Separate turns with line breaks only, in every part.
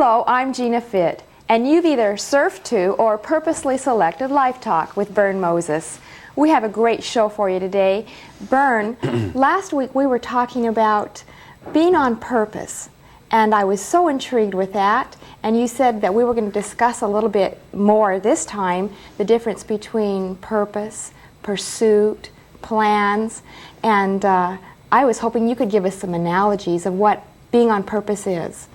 Hello, I'm Gina Fitt, and you've either surfed to or purposely selected Life Talk with Bern Moses. We have a great show for you today. Bern, last week we were talking about being on purpose, and I was so intrigued with that, and you said that we were going to discuss a little bit more this time the difference between purpose, pursuit, plans, and I was hoping you could give us some analogies of what being on purpose is.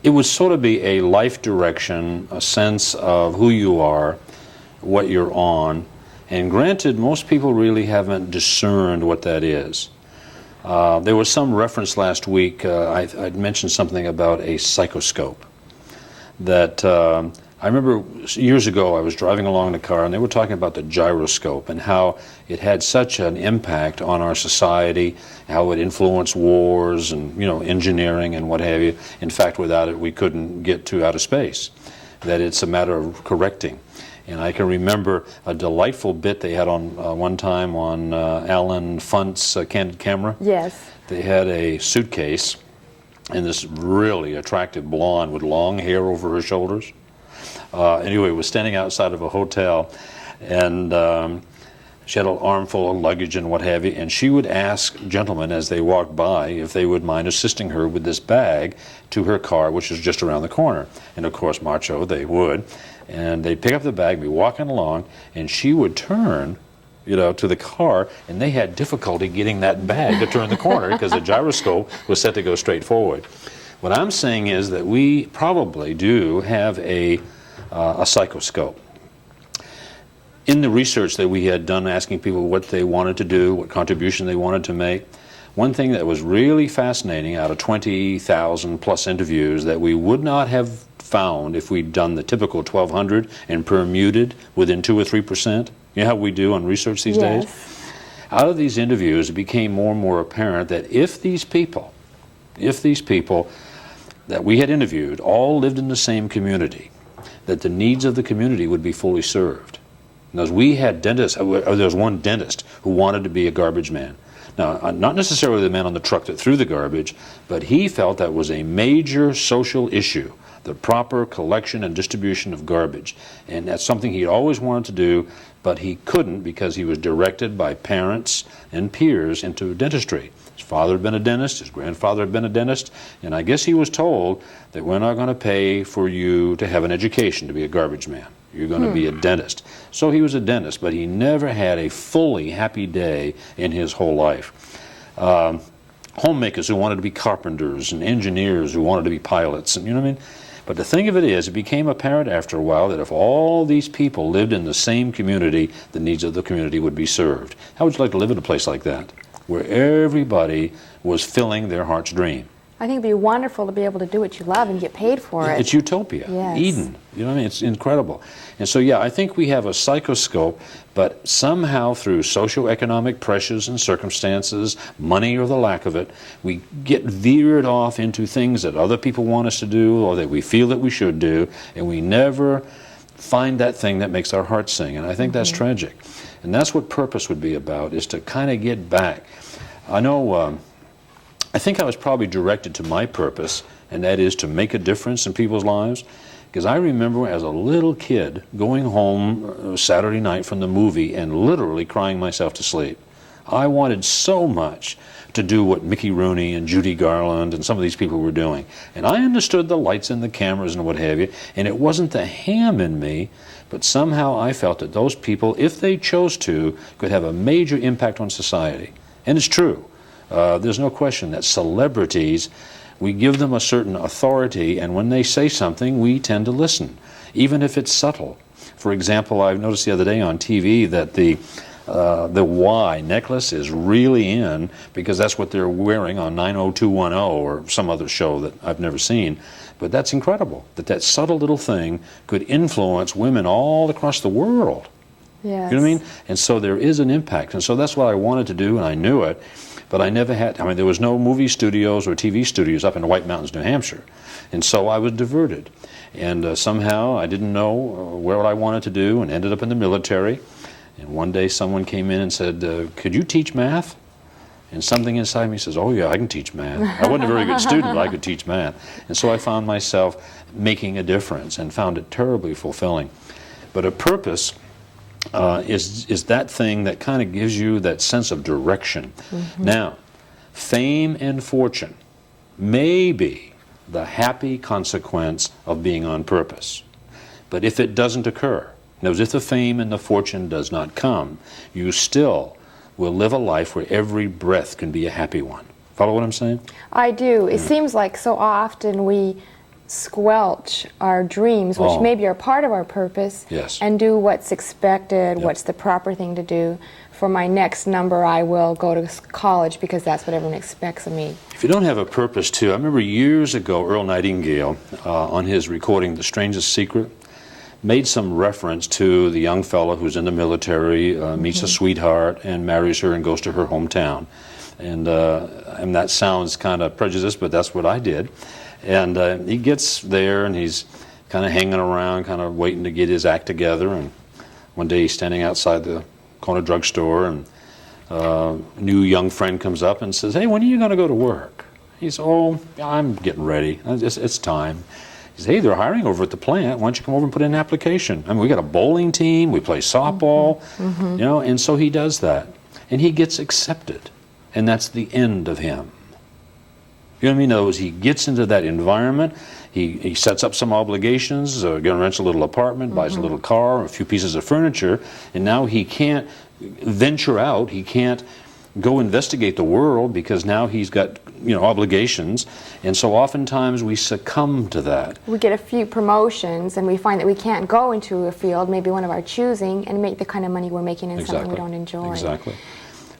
It would sort of be a life direction, a sense of who you are, what you're on, and granted, most people really haven't discerned what that is. There was some reference last week, I'd mentioned something about a psychoscope, that I remember years ago I was driving along in a car and they were talking about the gyroscope and how it had such an impact on our society, how it influenced wars and engineering and what have you. In fact, without it we couldn't get to outer space, that it's a matter of correcting. And I can remember a delightful bit they had on one time on Alan Funt's Candid Camera.
Yes.
They had a suitcase and this really attractive blonde with long hair over her shoulders. Anyway, was standing outside of a hotel, and she had an armful of luggage and what have you, and she would ask gentlemen as they walked by if they would mind assisting her with this bag to her car, which was just around the corner. And of course, macho, they would. And they'd pick up the bag, be walking along, and she would turn to the car, and they had difficulty getting that bag to turn the corner because the gyroscope was set to go straight forward. What I'm saying is that we probably do have a psychoscope. In the research that we had done asking people what they wanted to do, what contribution they wanted to make, one thing that was really fascinating out of 20,000 plus interviews that we would not have found if we'd done the typical 1,200 and permuted within 2 or 3%, you know how we do on research these days? Out of these interviews, it became more and more apparent that if these people that we had interviewed all lived in the same community, that the needs of the community would be fully served. Because we had dentists, there was one dentist who wanted to be a garbage man. Now, not necessarily the man on the truck that threw the garbage, but he felt that was a major social issue, the proper collection and distribution of garbage. And that's something he always wanted to do, but he couldn't because he was directed by parents and peers into dentistry. His father had been a dentist, his grandfather had been a dentist, and I guess he was told that we're not going to pay for you to have an education to be a garbage man. You're going to be a dentist. So he was a dentist, but he never had a fully happy day in his whole life. Homemakers who wanted to be carpenters and engineers who wanted to be pilots, and you know what I mean? But the thing of it is, it became apparent after a while that if all these people lived in the same community, the needs of the community would be served. How would you like to live in a place like that, where everybody was filling their heart's dream?
I think it'd be wonderful to be able to do what you love and get paid for it.
It's utopia,
yes.
Eden. You know what I mean? It's incredible. And so, yeah, I think we have a psychoscope, but somehow through socioeconomic pressures and circumstances, money or the lack of it, we get veered off into things that other people want us to do or that we feel that we should do, and we never find that thing that makes our heart sing. And I think that's tragic. And that's what purpose would be about, is to kind of get back. I know... I think I was probably directed to my purpose, and that is to make a difference in people's lives. Because I remember as a little kid going home Saturday night from the movie and literally crying myself to sleep. I wanted so much to do what Mickey Rooney and Judy Garland and some of these people were doing. And I understood the lights and the cameras and what have you, and it wasn't the ham in me, but somehow I felt that those people, if they chose to, could have a major impact on society. And it's true. There's no question that celebrities, we give them a certain authority, and when they say something, we tend to listen, even if it's subtle. For example, I noticed the other day on TV that the Y necklace is really in because that's what they're wearing on 90210 or some other show that I've never seen. But that's incredible, that subtle little thing could influence women all across the world.
Yes.
You know what I mean? And so there is an impact. And so that's what I wanted to do, and I knew it. But I never had, there was no movie studios or TV studios up in the White Mountains, New Hampshire. And so I was diverted. And somehow I didn't know what I wanted to do and ended up in the military. And one day someone came in and said, could you teach math? And something inside me says, oh yeah, I can teach math. I wasn't a very good student, but I could teach math. And so I found myself making a difference and found it terribly fulfilling. But a purpose is that thing that kind of gives you that sense of direction. Now, fame and fortune may be the happy consequence of being on purpose. But if it doesn't occur, in other words, if the fame and the fortune does not come, you still will live a life where every breath can be a happy one. Follow what I'm saying?
I do. It seems like so often we squelch our dreams, which maybe are part of our purpose,
Yes.
and do what's expected, what's the proper thing to do. For my next number, I will go to college because that's what everyone expects of me.
If you don't have a purpose too, I remember years ago Earl Nightingale, on his recording The Strangest Secret, made some reference to the young fellow who's in the military, meets a sweetheart and marries her and goes to her hometown. And that sounds kind of prejudiced, but that's what I did. And he gets there and he's kind of hanging around, kind of waiting to get his act together. And one day he's standing outside the corner drugstore and a new young friend comes up and says, hey, when are you going to go to work? He says, oh, I'm getting ready. It's time. He says, hey, they're hiring over at the plant. Why don't you come over and put in an application? I mean, we got a bowling team. We play softball. You know, and so he does that. And he gets accepted. And that's the end of him. You know what I mean? In other words, he gets into that environment. He sets up some obligations, rents a little apartment, buys a little car, a few pieces of furniture, and now he can't venture out. He can't go investigate the world because now he's got, obligations. And so oftentimes we succumb to that.
We get a few promotions and we find that we can't go into a field, maybe one of our choosing, and make the kind of money we're making in something we don't enjoy.
Exactly.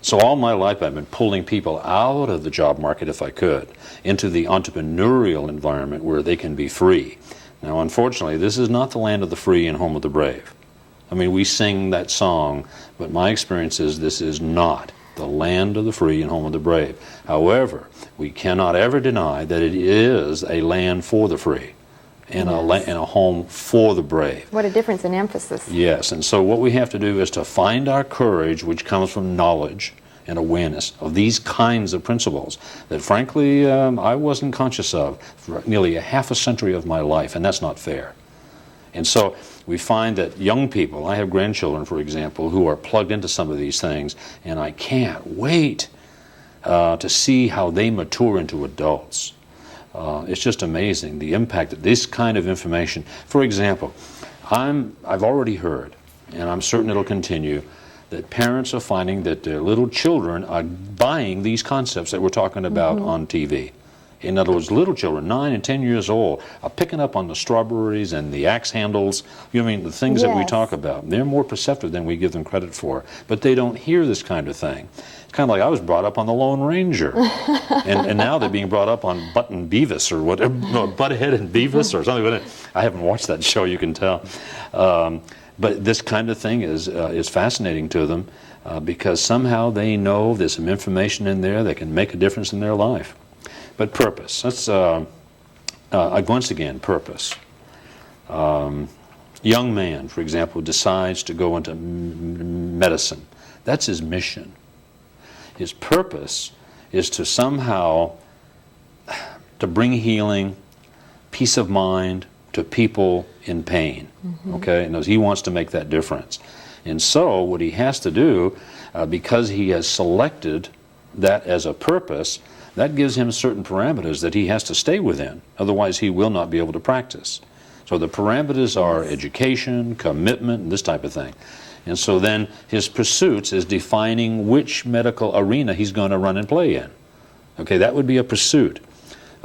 So all my life I've been pulling people out of the job market, if I could, into the entrepreneurial environment where they can be free. Now, unfortunately, this is not the land of the free and home of the brave. I mean, we sing that song, but my experience is this is not the land of the free and home of the brave. However, we cannot ever deny that it is a land for the free and a home for the brave.
What a difference in emphasis.
Yes, and so what we have to do is to find our courage, which comes from knowledge and awareness of these kinds of principles that, frankly, I wasn't conscious of for nearly a half a century of my life, and that's not fair. And so we find that young people, I have grandchildren, for example, who are plugged into some of these things, and I can't wait to see how they mature into adults. It's just amazing the impact that this kind of information, for example, I've already heard, and I'm certain it'll continue, that parents are finding that their little children are buying these concepts that we're talking about on TV. In other words, little children, 9 and 10 years old, are picking up on the strawberries and the axe handles, the things that we talk about. They're more perceptive than we give them credit for, but they don't hear this kind of thing. It's kind of like I was brought up on the Lone Ranger, and now they're being brought up on Butt and Beavis or whatever, Butthead and Beavis or something. I haven't watched that show, you can tell. But this kind of thing is fascinating to them because somehow they know there's some information in there that can make a difference in their life. But purpose. Let's once again, purpose. Young man, for example, decides to go into medicine. That's his mission. His purpose is to somehow to bring healing, peace of mind to people in pain. Okay, and he wants to make that difference. And so what he has to do, because he has selected that as a purpose, that gives him certain parameters that he has to stay within. Otherwise, he will not be able to practice. So the parameters are education, commitment, and this type of thing. And so then his pursuits is defining which medical arena he's going to run and play in. Okay, that would be a pursuit.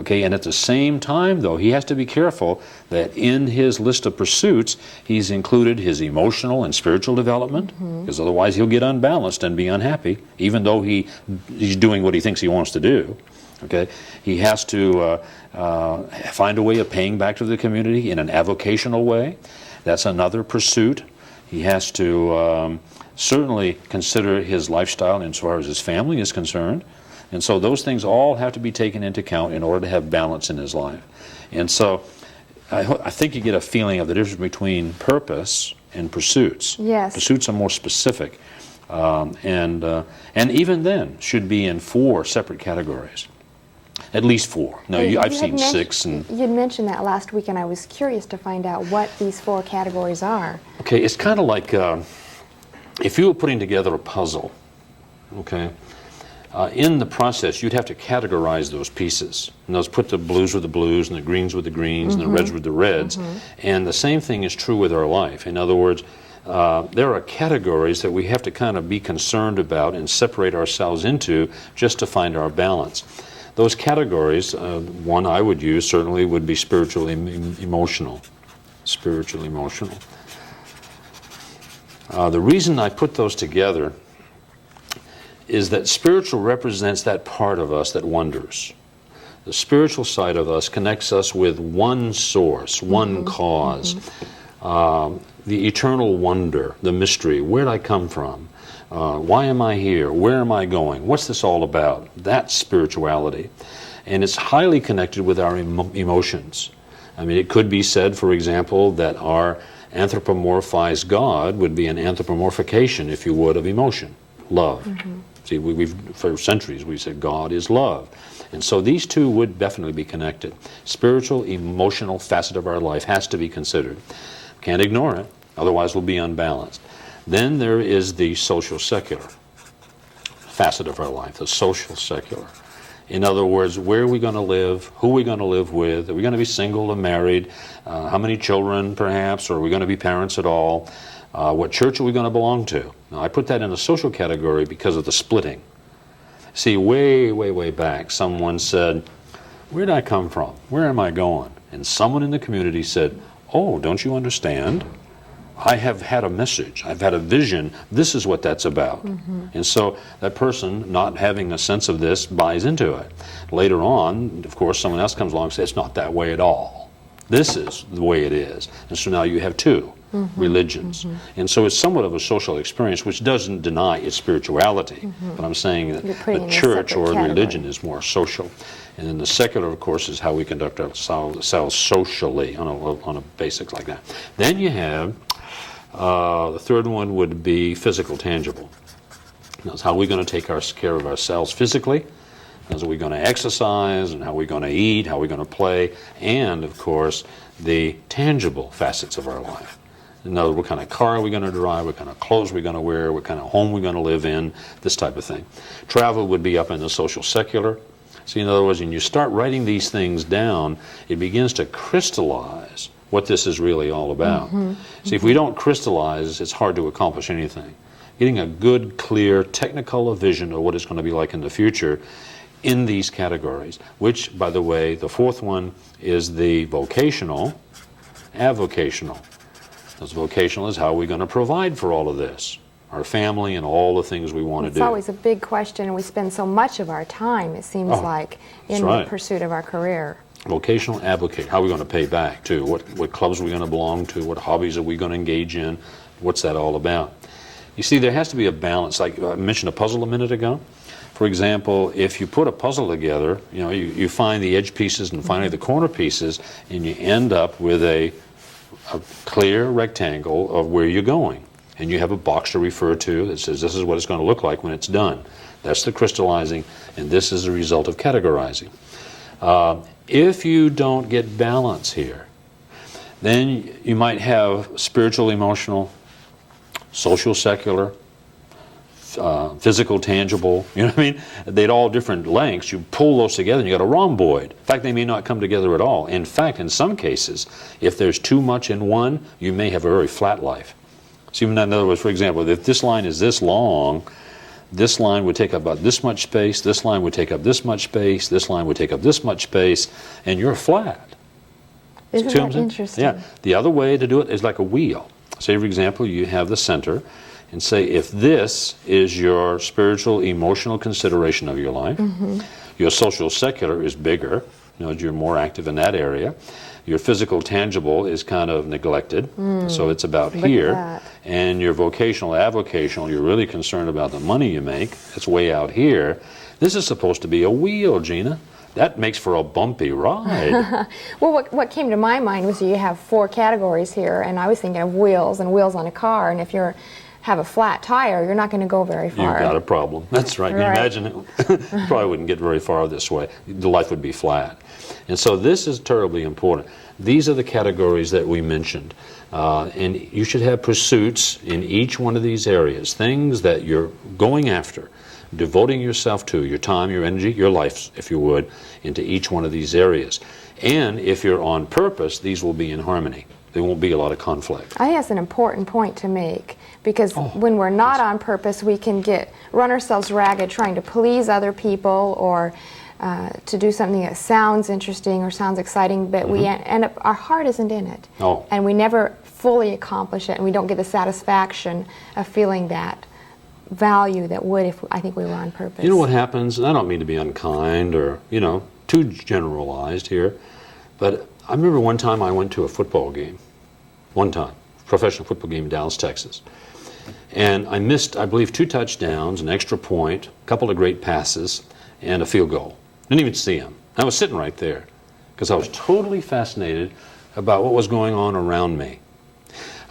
Okay, and at the same time, though, he has to be careful that in his list of pursuits, he's included his emotional and spiritual development, because otherwise he'll get unbalanced and be unhappy, even though he's doing what he thinks he wants to do. Okay, he has to find a way of paying back to the community in an avocational way. That's another pursuit. He has to certainly consider his lifestyle as far as his family is concerned. And so those things all have to be taken into account in order to have balance in his life. And so I think you get a feeling of the difference between purpose and pursuits.
Yes.
Pursuits are more specific. And even then should be in 4 separate categories. At least 4. No, I've seen 6. And
you'd mentioned that last week, and I was curious to find out what these 4 categories are.
okay, it's kind of like if you were putting together a puzzle, okay, in the process you'd have to categorize those pieces. And those put the blues with the blues, and the greens with the greens, and the reds with the reds. And the same thing is true with our life. In other words, there are categories that we have to kind of be concerned about and separate ourselves into just to find our balance. Those categories, one I would use certainly would be spiritual, emotional. Spiritual, emotional. The reason I put those together is that spiritual represents that part of us that wonders. The spiritual side of us connects us with one source, one cause. The eternal wonder, the mystery. Where did I come from? Why am I here? Where am I going? What's this all about? That's spirituality. And it's highly connected with our emotions. I mean, it could be said, for example, that our anthropomorphized God would be an anthropomorphication, if you would, of emotion, love. See, we've for centuries we've said God is love. And so these two would definitely be connected. Spiritual, emotional facet of our life has to be considered. Can't ignore it, otherwise we'll be unbalanced. Then there is the social secular facet of our life, the social secular. In other words, where are we going to live? Who are we going to live with? Are we going to be single or married? How many children, perhaps? Or are we going to be parents at all? What church are we going to belong to? Now, I put that in a social category because of the splitting. See, way back, someone said, where did I come from? Where am I going? And someone in the community said, oh, don't you understand? I have had a message. I've had a vision. This is what that's about. And so that person, not having a sense of this, buys into it. Later on, of course, someone else comes along and says, it's not that way at all. This is the way it is. And so now you have 2 religions. And so it's somewhat of a social experience, which doesn't deny its spirituality. But I'm saying that the church or religion is more social. And then the secular, of course, is how we conduct ourselves socially on a basic like that. Then you have the third one would be physical, tangible. That's how we're going to take care of ourselves physically. How are we going to exercise, and how are we going to eat, how are we going to play, and, of course, the tangible facets of our life. In other words, what kind of car are we going to drive, what kind of clothes are we going to wear, what kind of home we're going to live in, this type of thing. Travel would be up in the social secular. See, in other words, when you start writing these things down, it begins to crystallize what this is really all about. See, if we don't crystallize, it's hard to accomplish anything. Getting a good, clear, technicolor vision of what it's going to be like in the future in these categories, which, by the way, the fourth one is the vocational, avocational. This vocational is how are we going to provide for all of this, our family and all the things we want to do.
It's always a big question, and we spend so much of our time, it seems like, in the pursuit of our career.
Vocational, avocational. How are we going to pay back, too? What clubs are we going to belong to? What hobbies are we going to engage in? What's that all about? You see, there has to be a balance. Like I mentioned a puzzle a minute ago. For example, if you put a puzzle together, you find the edge pieces and finally the corner pieces, and you end up with a clear rectangle of where you're going. And you have a box to refer to that says this is what it's going to look like when it's done. That's the crystallizing, and this is the result of categorizing. If you don't get balance here, then you might have spiritual, emotional, social, secular, physical, tangible, you know what I mean? They'd all different lengths. You pull those together and you got a rhomboid. In fact, they may not come together at all. In fact, in some cases, if there's too much in one, you may have a very flat life. So even in other words, for example, if this line is this long, this line would take up about this much space, this line would take up this much space, this line would take up this much space, and you're flat.
Isn't that interesting?
Yeah. The other way to do it is like a wheel. Say, for example, you have the center, and say if this is your spiritual, emotional consideration of your life, your social secular is bigger, you're more active in that area. Your physical tangible is kind of neglected, so it's about here. And your vocational, avocational, you're really concerned about the money you make. It's way out here. This is supposed to be a wheel, Gina. That makes for a bumpy ride.
Well, what came to my mind was you have 4 categories here, and I was thinking of wheels and wheels on a car. And if you're have a flat tire, you're not going to go very far.
You've got a problem. That's right.
Right.
Imagine it probably wouldn't get very far this way. The life would be flat. And so this is terribly important. These are the categories that we mentioned. And you should have pursuits in each one of these areas, things that you're going after, devoting yourself to, your time, your energy, your life, if you would, into each one of these areas. And if you're on purpose, these will be in harmony. There won't be a lot of conflict.
I think that's an important point to make, because when we're not on purpose, we can run ourselves ragged trying to please other people, or to do something that sounds interesting or sounds exciting, but we end up, our heart isn't in it.
Oh.
And we never fully accomplish it, and we don't get the satisfaction of feeling that value that would if I think we were on purpose.
You know what happens, and I don't mean to be unkind or, too generalized here, but I remember one time I went to a football game, professional football game in Dallas, Texas. And I missed, I believe, 2 touchdowns, an extra point, a couple of great passes, and a field goal. Didn't even see him. I was sitting right there because I was totally fascinated about what was going on around me.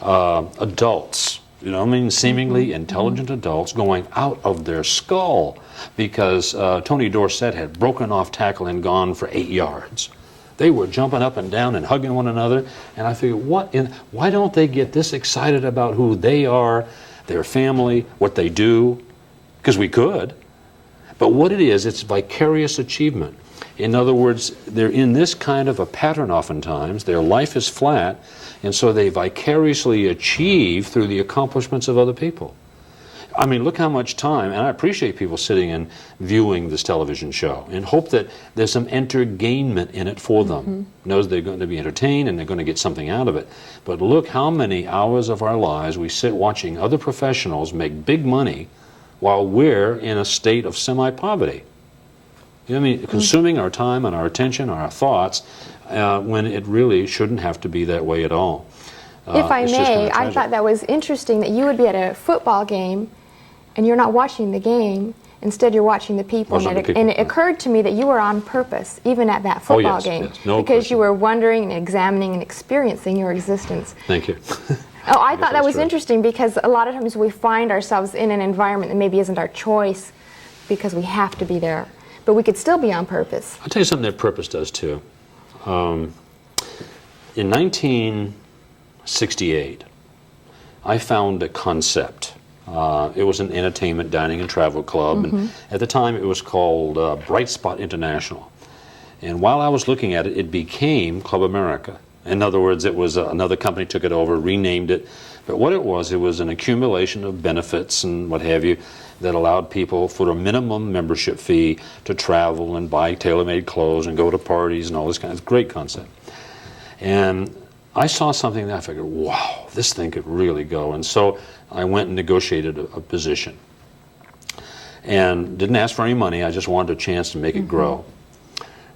Adults, seemingly intelligent adults going out of their skull because Tony Dorsett had broken off tackle and gone for 8 yards. They were jumping up and down and hugging one another, and I figured, why don't they get this excited about who they are, their family, what they do? Because we could. But what it is, it's vicarious achievement. In other words, they're in this kind of a pattern oftentimes. Their life is flat, and so they vicariously achieve through the accomplishments of other people. I mean, look how much time, and I appreciate people sitting and viewing this television show and hope that there's some entertainment in it for them. Knows they're going to be entertained and they're going to get something out of it. But look how many hours of our lives we sit watching other professionals make big money while we're in a state of semi-poverty. Consuming our time and our attention, our thoughts, when it really shouldn't have to be that way at all.
If I may, I thought that was interesting that you would be at a football game and you're not watching the game. Instead, you're watching the people. And it occurred to me that you were on purpose, even at that football game,
no
because
question.
you were wondering and examining and experiencing your existence.
Thank you.
I thought that was interesting, because a lot of times we find ourselves in an environment that maybe isn't our choice because we have to be there. But we could still be on purpose.
I'll tell you something that purpose does too. In 1968, I found a concept. It was an entertainment, dining, and travel club. And at the time, it was called Bright Spot International. And while I was looking at it, it became Club America. In other words, it was another company took it over, renamed it. But what it was an accumulation of benefits and what have you that allowed people for a minimum membership fee to travel and buy tailor-made clothes and go to parties and all this kind of great concept. And I saw something that I figured, wow, this thing could really go. And so I went and negotiated a position. And didn't ask for any money, I just wanted a chance to make it grow.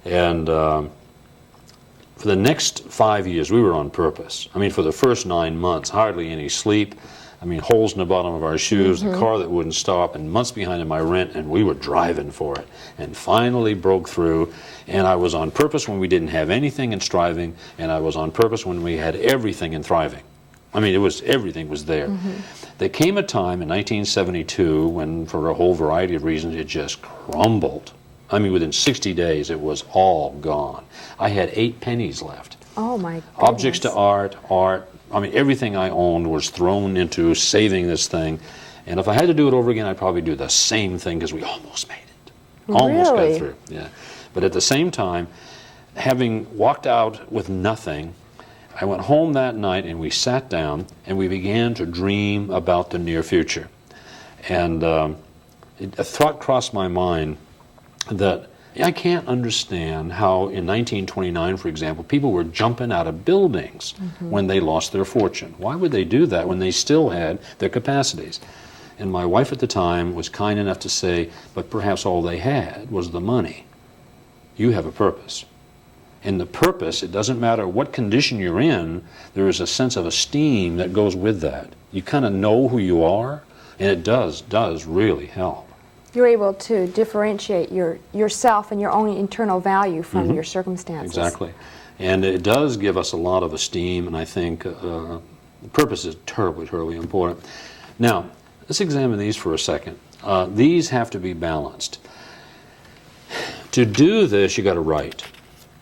And for the next 5 years, we were on purpose. I mean, for the first 9 months, hardly any sleep. I mean, holes in the bottom of our shoes, the car that wouldn't stop, and months behind in my rent, and we were driving for it. And finally broke through, and I was on purpose when we didn't have anything and striving, and I was on purpose when we had everything and thriving. I mean, everything was there. There came a time in 1972 when, for a whole variety of reasons, it just crumbled. I mean, within 60 days, it was all gone. I had 8 pennies left.
Oh, my goodness.
Objects to art. I mean, everything I owned was thrown into saving this thing. And if I had to do it over again, I'd probably do the same thing because we almost made it. Almost
Really?
got through. Yeah. But at the same time, having walked out with nothing, I went home that night and we sat down and we began to dream about the near future. And a thought crossed my mind that I can't understand how in 1929, for example, people were jumping out of buildings when they lost their fortune. Why would they do that when they still had their capacities? And my wife at the time was kind enough to say, but perhaps all they had was the money. You have a purpose. And the purpose, it doesn't matter what condition you're in, there is a sense of esteem that goes with that. You kind of know who you are, and it does really help.
You're able to differentiate yourself and your own internal value from your circumstances.
Exactly. And it does give us a lot of esteem, and I think purpose is terribly, terribly important. Now, let's examine these for a second. These have to be balanced. To do this, you got to write.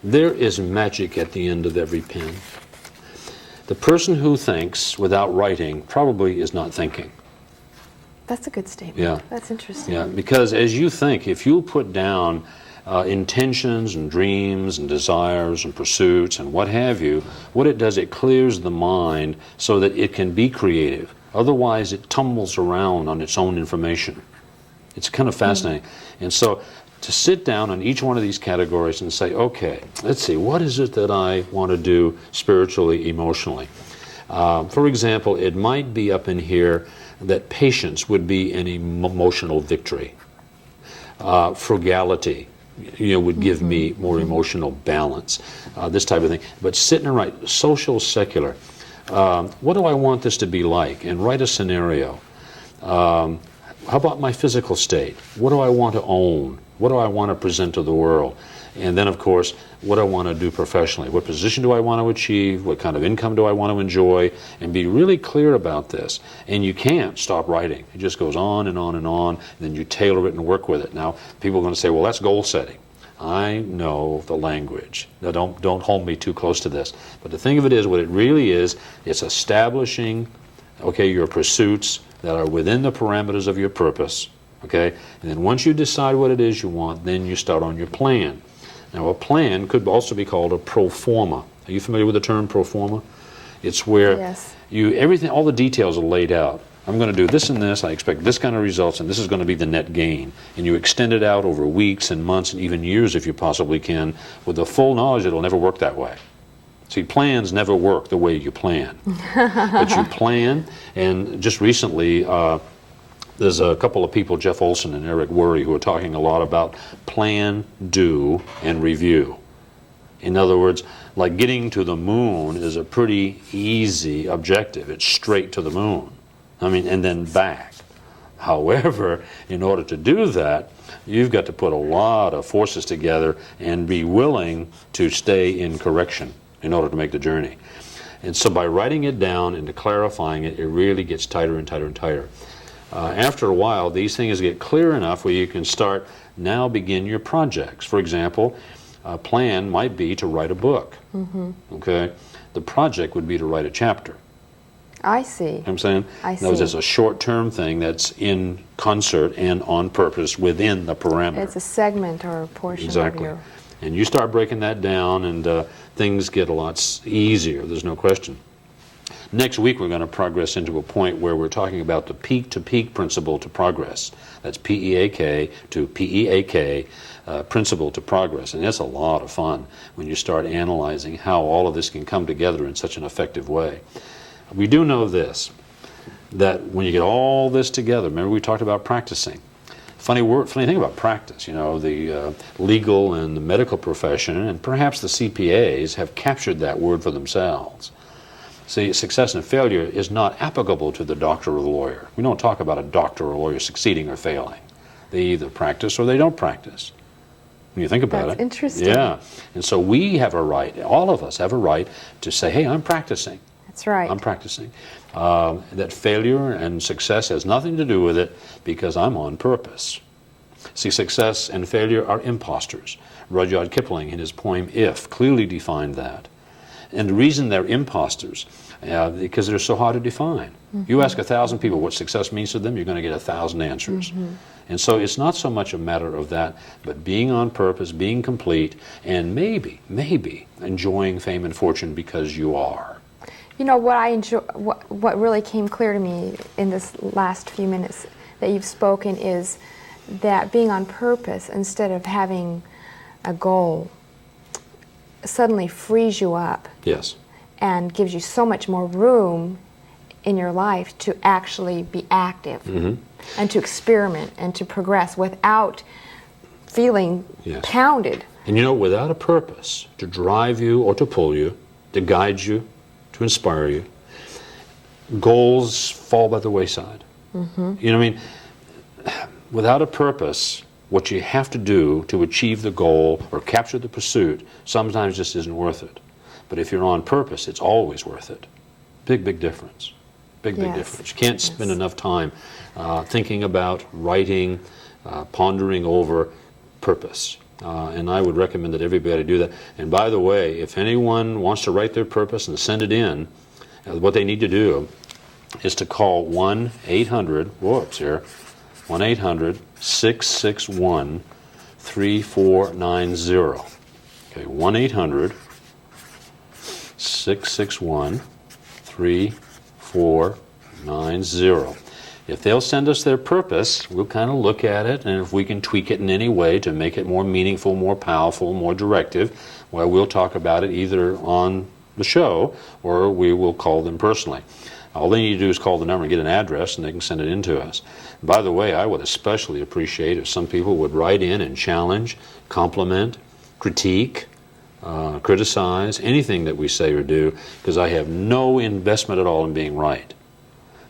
There is magic at the end of every pen. The person who thinks without writing probably is not thinking.
That's a good statement.
Yeah.
That's interesting.
Yeah, because as you think, if you put down intentions and dreams and desires and pursuits and what have you, what it does, it clears the mind so that it can be creative. Otherwise, it tumbles around on its own information. It's kind of fascinating. And so to sit down on each one of these categories and say, okay, let's see, what is it that I want to do spiritually, emotionally? For example, it might be up in here that patience would be an emotional victory. Frugality, would give me more emotional balance, this type of thing. But sit and write, social, secular. What do I want this to be like? And write a scenario. How about my physical state? What do I want to own? What do I want to present to the world? And then, of course, what do I want to do professionally? What position do I want to achieve? What kind of income do I want to enjoy? And be really clear about this. And you can't stop writing. It just goes on and on and on, and then you tailor it and work with it. Now, people are going to say, well, that's goal setting. I know the language. Now, don't hold me too close to this. But the thing of it is, what it really is, it's establishing, okay, your pursuits that are within the parameters of your purpose, okay? And then once you decide what it is you want, then you start on your plan. Now, a plan could also be called a pro forma. Are you familiar with the term pro forma? It's where
Yes.
everything, all the details are laid out. I'm going to do this and this, I expect this kind of results, and this is going to be the net gain. And you extend it out over weeks and months and even years if you possibly can, with the full knowledge it'll never work that way. See, plans never work the way you plan. But you plan, and just recently, there's a couple of people, Jeff Olson and Eric Worre, who are talking a lot about plan, do, and review. In other words, like getting to the moon is a pretty easy objective. It's straight to the moon. And then back. However, in order to do that, you've got to put a lot of forces together and be willing to stay in correction in order to make the journey. And so by writing it down and clarifying it, it really gets tighter and tighter and tighter. After a while, these things get clear enough where you can start, now begin your projects. For example, a plan might be to write a book. Okay? The project would be to write a chapter.
I see.
You know what I'm saying?
I see.
It's a short-term thing that's in concert and on purpose within the parameter.
It's a segment or a portion
Exactly.
of your...
And you start breaking that down, and things get a lot easier. There's no question. Next week, we're going to progress into a point where we're talking about the peak-to-peak principle to progress. That's P-E-A-K to P-E-A-K, principle to progress. And that's a lot of fun when you start analyzing how all of this can come together in such an effective way. We do know this, that when you get all this together, remember we talked about practicing. Funny thing about practice, the legal and the medical profession and perhaps the CPAs have captured that word for themselves. See, success and failure is not applicable to the doctor or the lawyer. We don't talk about a doctor or a lawyer succeeding or failing. They either practice or they don't practice. When you think about
That's
it.
interesting.
Yeah. And so we have a right, all of us have a right to say, hey, I'm practicing.
That's right.
I'm practicing. That failure and success has nothing to do with it because I'm on purpose. See, success and failure are imposters. Rudyard Kipling, in his poem If, clearly defined that. And the reason they're imposters, because they're so hard to define. You ask 1,000 people what success means to them, you're going to get 1,000 answers. And so it's not so much a matter of that, but being on purpose, being complete, and maybe enjoying fame and fortune because you are.
What I enjoy, what really came clear to me in this last few minutes that you've spoken is that being on purpose instead of having a goal suddenly frees you up.
Yes.
And gives you so much more room in your life to actually be active and to experiment and to progress without feeling pounded.
And without a purpose to drive you or to pull you, to guide you, to inspire you, goals fall by the wayside. Without a purpose, what you have to do to achieve the goal or capture the pursuit sometimes just isn't worth it. But if you're on purpose, it's always worth it. Big difference. Big
Yes.
difference. You can't spend
Yes.
enough time thinking about, writing, pondering over purpose. And I would recommend that everybody do that. And by the way, if anyone wants to write their purpose and send it in, what they need to do is to call 1-800, whoops here, 1-800-661-3490. Okay, 1-800-661-3490. If they'll send us their purpose, we'll kind of look at it, and if we can tweak it in any way to make it more meaningful, more powerful, more directive, well, we'll talk about it either on the show or we will call them personally. All they need to do is call the number and get an address, and they can send it in to us. By the way, I would especially appreciate if some people would write in and challenge, compliment, critique, criticize, anything that we say or do, because I have no investment at all in being right.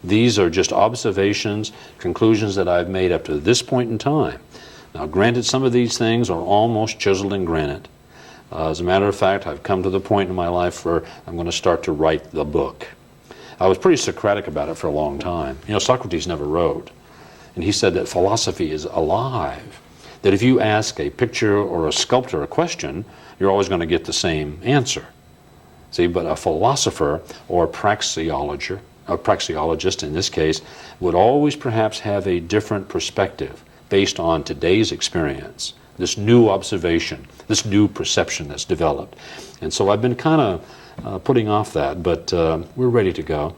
These are just observations, conclusions that I've made up to this point in time. Now, granted, some of these things are almost chiseled in granite. As a matter of fact, I've come to the point in my life where I'm going to start to write the book. I was pretty Socratic about it for a long time. You know, Socrates never wrote. And he said that philosophy is alive. That if you ask a picture or a sculptor a question, you're always going to get the same answer. See, but a philosopher or a praxeologist in this case, would always perhaps have a different perspective based on today's experience, this new observation, this new perception that's developed. And so I've been kind of putting off that, but we're ready to go.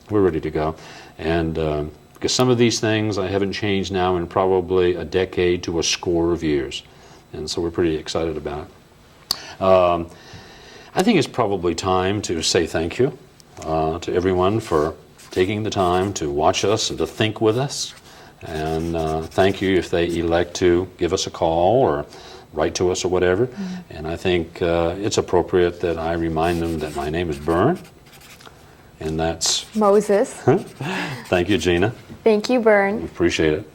We're ready to go. And because some of these things I haven't changed now in probably a decade to a score of years. And so we're pretty excited about it. I think it's probably time to say thank you to everyone for taking the time to watch us and to think with us. And thank you if they elect to give us a call or write to us or whatever. And I think it's appropriate that I remind them that my name is Bern, and that's
Moses.
Thank you, Gina.
Thank you, Bern.
Appreciate it.